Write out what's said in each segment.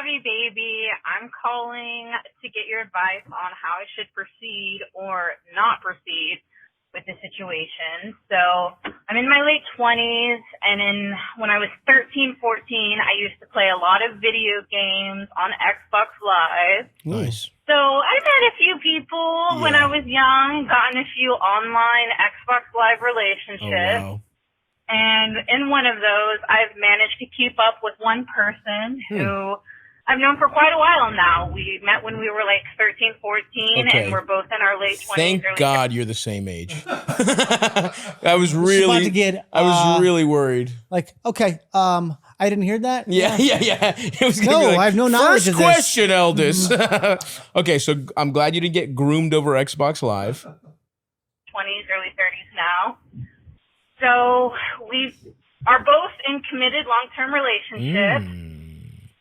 lovey baby. I'm calling to get your advice on how I should proceed or not proceed with the situation. So I'm in my late 20s, and when I was 13, 14, I used to play a lot of video games on Xbox Live. Nice. So I've met a few people when I was young, gotten a few online Xbox Live relationships. Oh, wow. And in one of those, I've managed to keep up with one person who I've known for quite a while now. We met when we were like 13, 14, and we're both in our late 20s. Thank God you're the same age. I was really worried. Like, okay, I didn't hear that. Yeah. It was no, be like, I have no knowledge of this. First question, Eldis. Okay, so I'm glad you didn't get groomed over Xbox Live. 20s, early 30s now. So we are both in committed long-term relationships,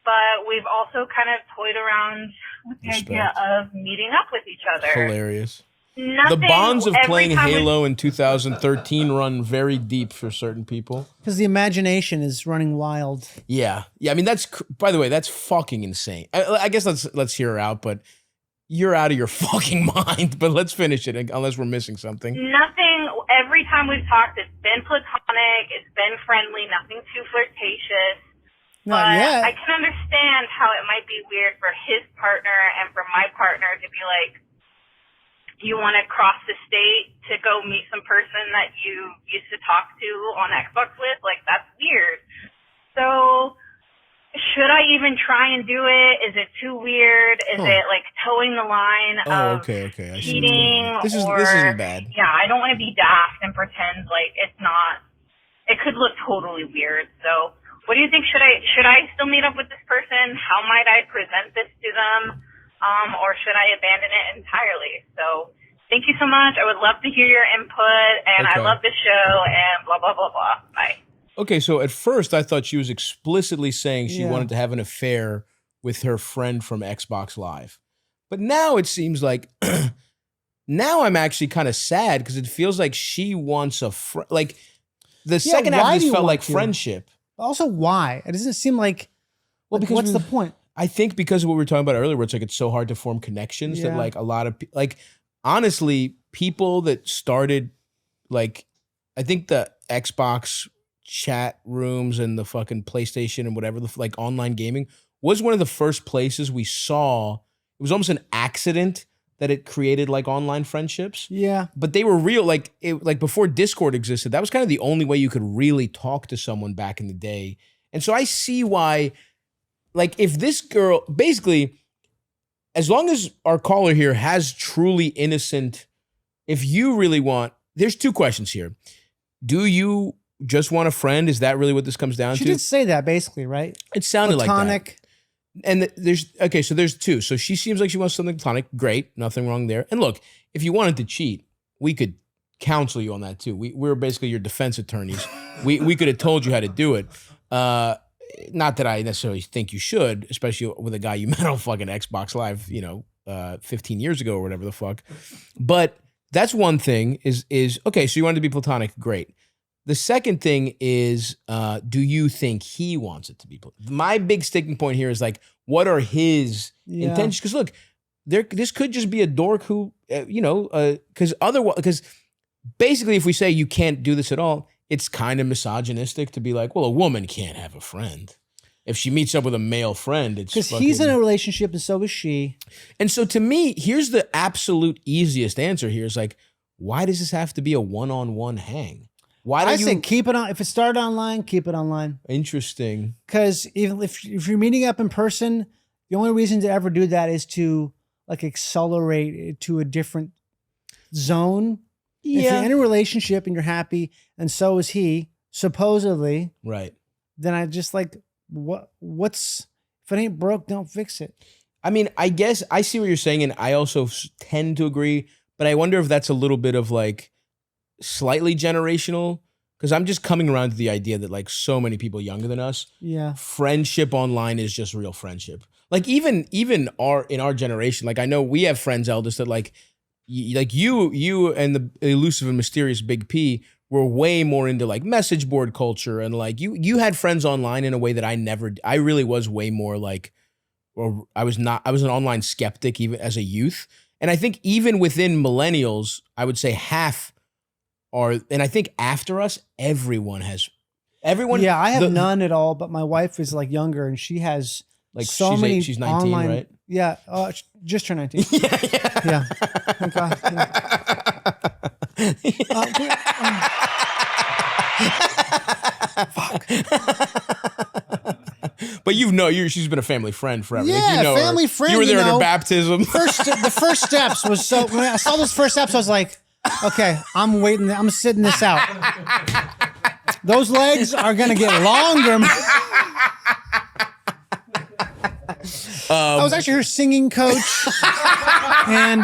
but we've also kind of toyed around with the idea of meeting up with each other. Hilarious. The bonds of playing Halo in 2013 run very deep for certain people. Because the imagination is running wild. Yeah. I mean, by the way, that's fucking insane. I guess let's hear her out, but you're out of your fucking mind. But let's finish it, unless we're missing something. Nothing. Every time we've talked, it's been platonic. It's been friendly. Nothing too flirtatious. Not but yet. I can understand how it might be weird for his partner and for my partner to be like, you want to cross the state to go meet some person that you used to talk to on Xbox with? Like, that's weird. So should I even try and do it? Is it too weird? Is it like towing the line of cheating? This isn't bad. Yeah, I don't want to be daft and pretend like it's not. It could look totally weird. So what do you think? Should I still meet up with this person? How might I present this to them? Or should I abandon it entirely? So thank you so much. I would love to hear your input, and I love the show, and blah, blah, blah, blah. Bye. Okay, so at first I thought she was explicitly saying she wanted to have an affair with her friend from Xbox Live. But now it seems like, now I'm actually kind of sad because it feels like she wants a like the second half of this felt like friendship. Also, why? It doesn't seem like, because what's the point? I think because of what we were talking about earlier, where it's so hard to form connections that like a lot of, honestly, people that started, I think the Xbox chat rooms and the fucking PlayStation and whatever, the online gaming was one of the first places we saw. It was almost an accident that it created online friendships. Yeah. But they were real, before Discord existed, that was kind of the only way you could really talk to someone back in the day. And so I see why, if this girl, basically, as long as our caller here has truly innocent, if you really want, there's two questions here. Do you just want a friend? Is that really what this comes down to? She did say that basically, right? It sounded platonic. Like that. And so there's two. So she seems like she wants something platonic. Great. Nothing wrong there. And look, if you wanted to cheat, we could counsel you on that too. We're basically your defense attorneys. We could have told you how to do it. Not that I necessarily think you should, especially with a guy you met on fucking Xbox Live, 15 years ago or whatever the fuck. But that's one thing is okay, so you wanted to be platonic. Great. The second thing is, do you think he wants it to be platonic? My big sticking point here is what are his intentions? Because look, this could just be a dork who, because basically if we say you can't do this at all, it's kind of misogynistic to be like, well, a woman can't have a friend. If she meets up with a male friend, it's because he's in a relationship and so is she. And so to me, here's the absolute easiest answer here is why does this have to be a one-on-one hang? Why don't I say keep it on. If it started online, keep it online. Interesting. Because if you're meeting up in person, the only reason to ever do that is to accelerate it to a different zone. Yeah. If you're in a relationship and you're happy, and so is he, supposedly, right? Then I just what's if it ain't broke, don't fix it. I mean, I guess I see what you're saying, and I also tend to agree, but I wonder if that's a little bit of slightly generational, because I'm just coming around to the idea that so many people younger than us, friendship online is just real friendship. Even in our generation, I know we have friends, Eldest, that you and the elusive and mysterious Big P were way more into message board culture, and you had friends online in a way that I really was way more I was an online skeptic even as a youth. And I think even within millennials, I would say half are, and I think after us, everyone. Yeah, I have none at all, but my wife is like younger and she has like so many. She's 19, online, right? Yeah, just turned 19. Yeah. Thank God. Fuck. But she's been a family friend forever. Yeah, like, you know family her. friend. You were there at her baptism. The first steps was so. When I saw those first steps, I was like, okay, I'm waiting. I'm sitting this out. Those legs are gonna get longer. I was actually her singing coach, and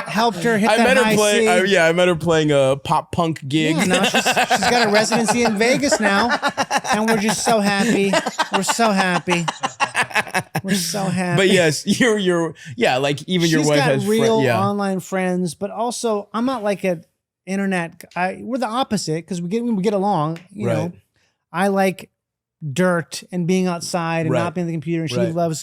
helped her hit that high C. I met her playing a pop punk gig. Yeah, now she's got a residency in Vegas now, and we're just so happy. We're so happy. We're so happy. But yes, you're like even your wife has real online friends, but also I'm not like an internet. We're the opposite because we get along. You know, I like dirt and being outside and not being on the computer, and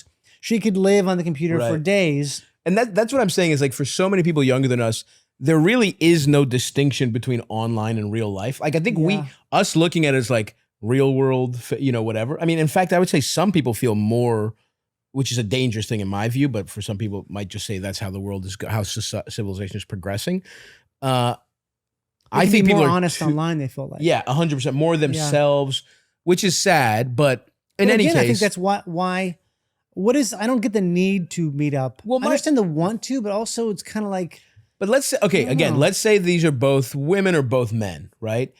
she could live on the computer for days. And that's what I'm saying is like for so many people younger than us, there really is no distinction between online and real life. Like I think us looking at it as like real world, whatever. I mean, in fact, I would say some people feel more, which is a dangerous thing in my view, but for some people might just say that's how the world is, how civilization is progressing. I think people are honest online. They feel like 100% more themselves, which is sad. But in any case, I think that's why. What is? I don't get the need to meet up. Well, I understand the want to, but also it's kind of like. But let's say, let's say these are both women or both men, right?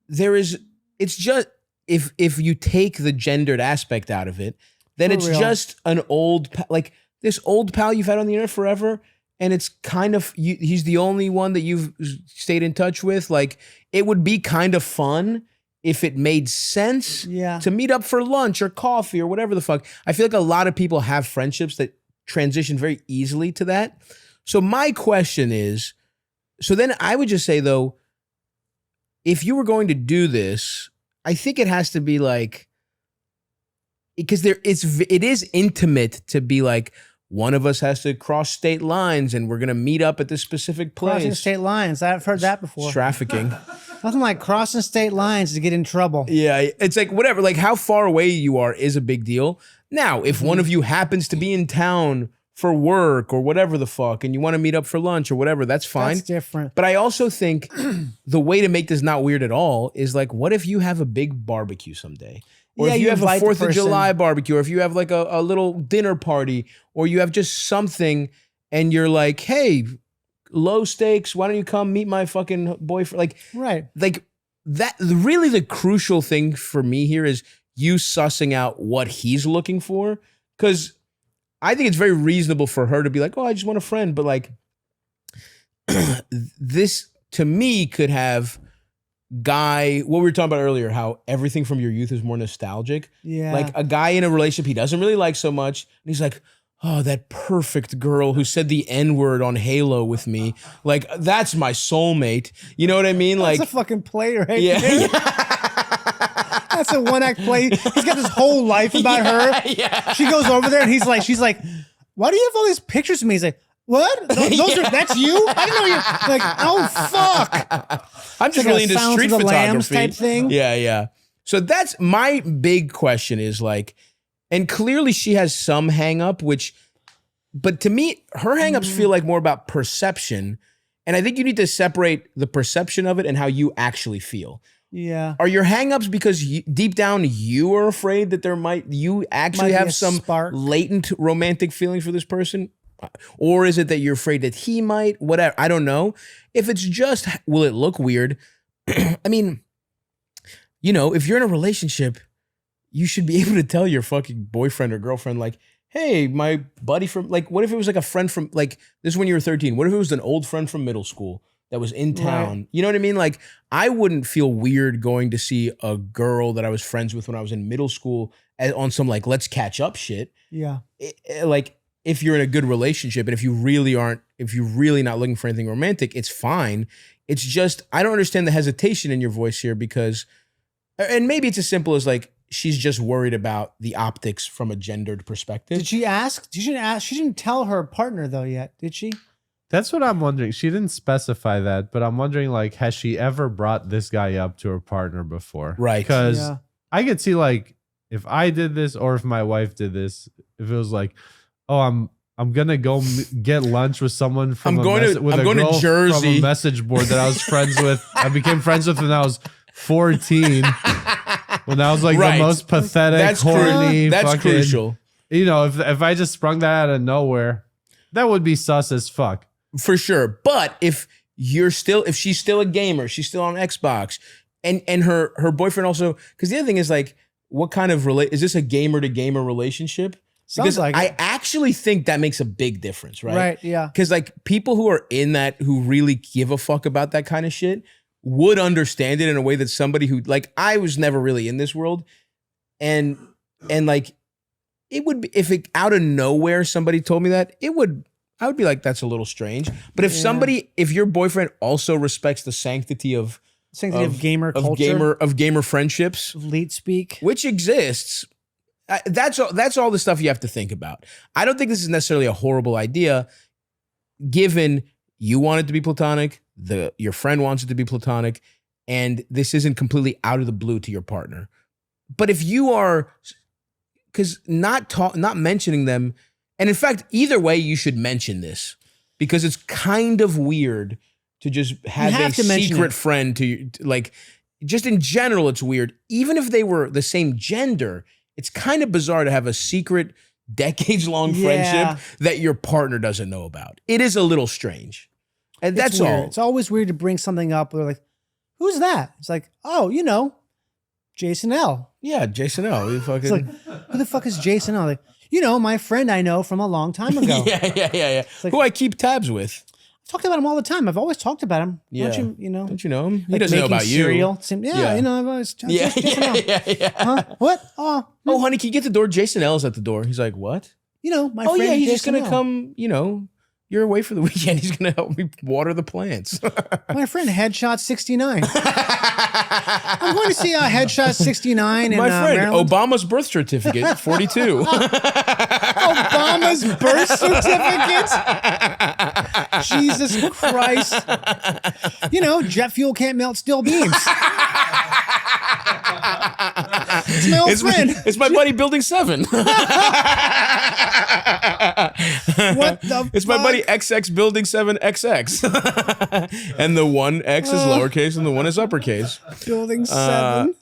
It's just if you take the gendered aspect out of it, then it's just an old like this old pal you've had on the internet forever. And it's kind of, he's the only one that you've stayed in touch with. Like, it would be kind of fun if it made sense to meet up for lunch or coffee or whatever the fuck. I feel like a lot of people have friendships that transition very easily to that. So my question is, so then I would just say though, if you were going to do this, I think it has to be like, because it is intimate to be like, one of us has to cross state lines and we're going to meet up at this specific place. Crossing state lines. I've heard that before. It's trafficking. Nothing like crossing state lines to get in trouble. Yeah. It's like whatever, like how far away you are is a big deal. Now, if one of you happens to be in town for work or whatever the fuck, and you want to meet up for lunch or whatever, that's fine. That's different. But I also think the way to make this not weird at all is like, what if you have a big barbecue someday? Or if you have a 4th of July barbecue, or if you have like a little dinner party, or you have just something and you're like, hey, low stakes, why don't you come meet my fucking boyfriend? Like that, really the crucial thing for me here is you sussing out what he's looking for. Because I think it's very reasonable for her to be like, oh, I just want a friend. But like this to me could have guy, what we were talking about earlier, how everything from your youth is more nostalgic. Yeah. Like a guy in a relationship he doesn't really like so much. And he's like, oh, that perfect girl who said the N-word on Halo with me. Like, that's my soulmate. You know what I mean? That's like a fucking play right there. That's a one-act play. He's got his whole life about her. Yeah. She goes over there and she's like, why do you have all these pictures of me? He's like, what? That's you? I didn't know you. Like, oh fuck! I'm just really into street photography type thing. Yeah. So that's my big question is like, and clearly she has some hang up, but to me, her hangups feel like more about perception, and I think you need to separate the perception of it and how you actually feel. Yeah. Are your hangups because deep down you are afraid that you actually have some latent romantic feelings for this person? Or is it that you're afraid that he might, whatever, I don't know. If it's just, will it look weird? I mean, if you're in a relationship, you should be able to tell your fucking boyfriend or girlfriend, like, hey, my buddy from, like, what if it was like a friend from, like, this is when you were 13. What if it was an old friend from middle school that was in town? Right. You know what I mean? Like, I wouldn't feel weird going to see a girl that I was friends with when I was in middle school on some, like, let's catch up shit. Yeah. Like, if you're in a good relationship and if you're really not looking for anything romantic, it's fine. It's just, I don't understand the hesitation in your voice here because, and maybe it's as simple as like, she's just worried about the optics from a gendered perspective. Did she ask? She didn't tell her partner though yet, did she? That's what I'm wondering. She didn't specify that, but I'm wondering, like, has she ever brought this guy up to her partner before? Right. Because I could see, like, if I did this or if my wife did this, if it was like, oh, I'm gonna go get lunch with someone from I'm going to Jersey from a message board that I was friends with. I became friends with when I was 14. When I was like the most pathetic, horny. That's crucial. You know, if I just sprung that out of nowhere, that would be sus as fuck. For sure. But if she's still a gamer, she's still on Xbox, and her boyfriend also, because the other thing is like, what kind of is this a gamer to gamer relationship? Sounds like I actually think that makes a big difference, right? Right, yeah. Because like people who are in that, who really give a fuck about that kind of shit, would understand it in a way that somebody who, like, I was never really in this world, and like, it would be, if it out of nowhere somebody told me that, I would be like, that's a little strange. But if if your boyfriend also respects the sanctity of gamer culture, of gamer friendships, leet speak, which exists, that's all the stuff you have to think about. I don't think this is necessarily a horrible idea, given you want it to be platonic, your friend wants it to be platonic, and this isn't completely out of the blue to your partner. But if you are, because not mentioning them. And in fact, either way, you should mention this, because it's kind of weird to just have a secret friend to, like, just in general, it's weird. Even if they were the same gender, it's kind of bizarre to have a secret decades-long friendship that your partner doesn't know about. It is a little strange. And that's all. It's always weird to bring something up where like, who's that? It's like, oh, Jason L. Yeah, Jason L. It's like, who the fuck is Jason L? Like, my friend I know from a long time ago. Yeah. Like, who I keep tabs with. I've talked about him all the time. I've always talked about him. Yeah. Don't you know him? He like doesn't know about cereal. you. I've always Yeah. Huh? What? Oh, honey, can you get the door? Jason L's at the door. He's like, what? My friend. He's Jason just gonna come. You're away for the weekend. He's gonna help me water the plants. My friend Headshot 69. I'm going to see Headshot 69 in my friend Maryland. Obama's birth certificate 42. Obama's birth certificate? Jesus Christ. Jet fuel can't melt steel beams. It's my old friend. It's my buddy Building 7. What the It's fuck? my buddy XX Building 7 XX. And the one X is lowercase and the one is uppercase. Building 7.